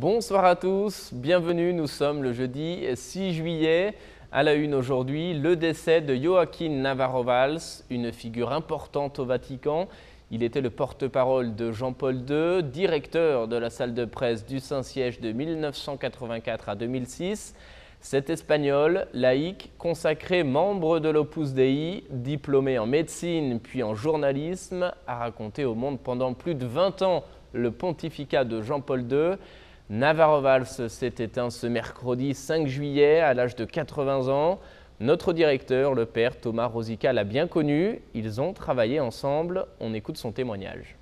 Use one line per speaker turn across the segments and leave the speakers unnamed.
Bonsoir à tous, bienvenue, nous sommes le jeudi 6 juillet. À la une aujourd'hui, le décès de Joaquín Navarro Valls, une figure importante au Vatican. Il était le porte-parole de Jean-Paul II, directeur de la salle de presse du Saint-Siège de 1984 à 2006. Cet Espagnol, laïque, consacré, membre de l'Opus Dei, diplômé en médecine puis en journalisme, a raconté au monde pendant plus de 20 ans le pontificat de Jean-Paul II. Navarro Valls s'est éteint ce mercredi 5 juillet à l'âge de 80 ans. Notre directeur, le père Thomas Rosica, l'a bien connu. Ils ont travaillé ensemble. On écoute son témoignage.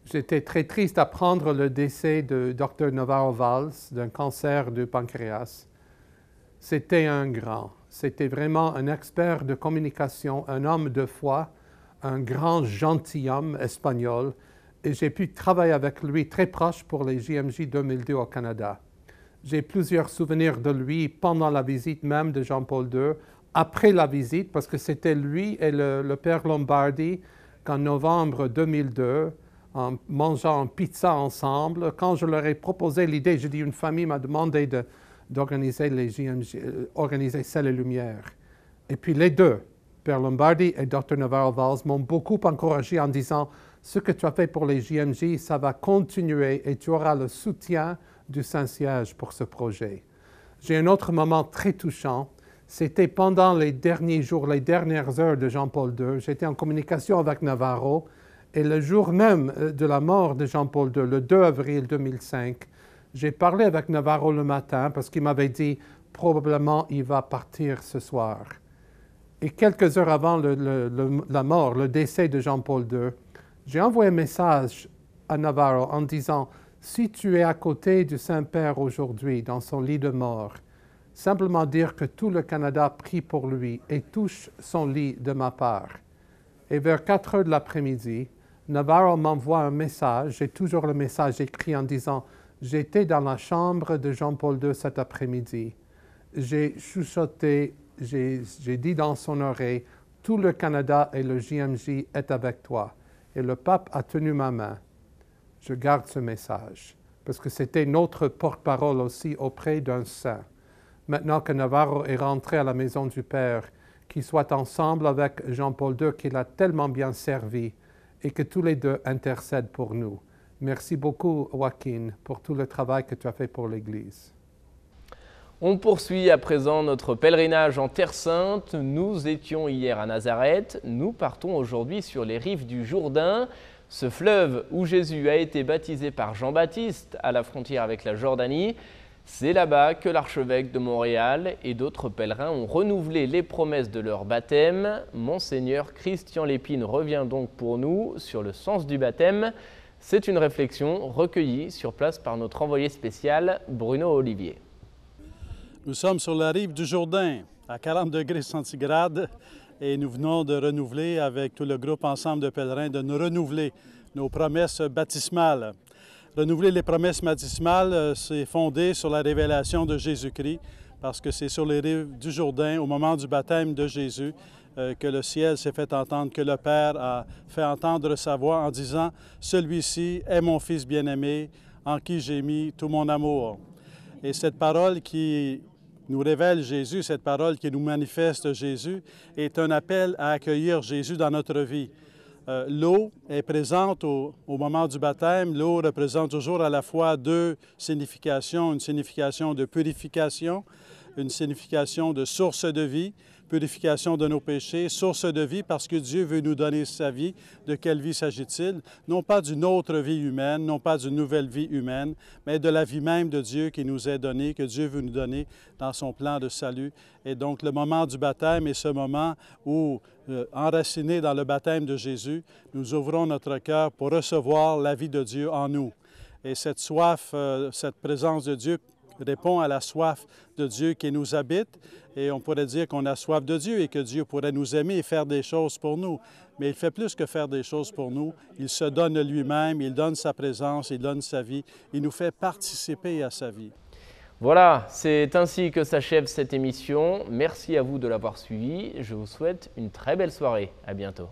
J'étais très triste d'apprendre le décès de Dr Navarro Valls d'un cancer du pancréas. C'était un grand, c'était vraiment un expert de communication, un homme de foi, un grand gentilhomme espagnol. Et j'ai pu travailler avec lui très proche pour les JMJ 2002 au Canada. J'ai plusieurs souvenirs de lui pendant la visite même de Jean-Paul II, après la visite, parce que c'était lui et le père Lombardi qu'en novembre 2002, en mangeant une pizza ensemble, quand je leur ai proposé l'idée, j'ai dit une famille m'a demandé d'organiser les JMJ, organiser Ciel et Lumière. Et puis les deux, Père Lombardi et Dr Navarro Valls, m'ont beaucoup encouragé en disant « Ce que tu as fait pour les JMJ, ça va continuer et tu auras le soutien du Saint-Siège pour ce projet. » J'ai un autre moment très touchant. C'était pendant les derniers jours, les dernières heures de Jean-Paul II. J'étais en communication avec Navarro et le jour même de la mort de Jean-Paul II, le 2 avril 2005, j'ai parlé avec Navarro le matin parce qu'il m'avait dit « Probablement, il va partir ce soir. » Et quelques heures avant la mort, le décès de Jean-Paul II, j'ai envoyé un message à Navarro en disant « Si tu es à côté du Saint-Père aujourd'hui, dans son lit de mort, simplement dire que tout le Canada prie pour lui et touche son lit de ma part. » Et vers 4 heures de l'après-midi, Navarro m'envoie un message, j'ai toujours le message écrit en disant « J'étais dans la chambre de Jean-Paul II cet après-midi. J'ai chuchoté, j'ai dit dans son oreille « Tout le Canada et le JMJ est avec toi. » Et le pape a tenu ma main. Je garde ce message, parce que c'était notre porte-parole aussi auprès d'un saint. Maintenant que Navarro est rentré à la maison du Père, qu'il soit ensemble avec Jean-Paul II, qui l'a tellement bien servi, et que tous les deux intercèdent pour nous. Merci beaucoup, Joaquín, pour tout le travail que tu as fait pour l'Église.
On poursuit à présent notre pèlerinage en Terre Sainte. Nous étions hier à Nazareth. Nous partons aujourd'hui sur les rives du Jourdain, ce fleuve où Jésus a été baptisé par Jean-Baptiste à la frontière avec la Jordanie. C'est là-bas que l'archevêque de Montréal et d'autres pèlerins ont renouvelé les promesses de leur baptême. Monseigneur Christian Lépine revient donc pour nous sur le sens du baptême. C'est une réflexion recueillie sur place par notre envoyé spécial Bruno Olivier.
Nous sommes sur la rive du Jourdain, à 40 degrés centigrades, et nous venons de renouveler avec tout le groupe ensemble de pèlerins, de nous renouveler nos promesses baptismales. Renouveler les promesses baptismales, c'est fondé sur la révélation de Jésus-Christ, parce que c'est sur les rives du Jourdain, au moment du baptême de Jésus, que le ciel s'est fait entendre, que le Père a fait entendre sa voix en disant « Celui-ci est mon Fils bien-aimé, en qui j'ai mis tout mon amour. » Et cette parole qui nous révèle Jésus, cette parole qui nous manifeste Jésus, est un appel à accueillir Jésus dans notre vie. L'eau est présente au moment du baptême. L'eau représente toujours à la fois deux significations, une signification de purification, une signification de source de vie, purification de nos péchés, source de vie parce que Dieu veut nous donner sa vie. De quelle vie s'agit-il? Non pas d'une autre vie humaine, non pas d'une nouvelle vie humaine, mais de la vie même de Dieu qui nous est donnée, que Dieu veut nous donner dans son plan de salut. Et donc le moment du baptême est ce moment où, enracinés dans le baptême de Jésus, nous ouvrons notre cœur pour recevoir la vie de Dieu en nous. Et cette soif, cette présence de Dieu répond à la soif de Dieu qui nous habite. Et on pourrait dire qu'on a soif de Dieu et que Dieu pourrait nous aimer et faire des choses pour nous. Mais il fait plus que faire des choses pour nous. Il se donne lui-même, il donne sa présence, il donne sa vie. Il nous fait participer à sa vie.
Voilà, c'est ainsi que s'achève cette émission. Merci à vous de l'avoir suivi. Je vous souhaite une très belle soirée. À bientôt.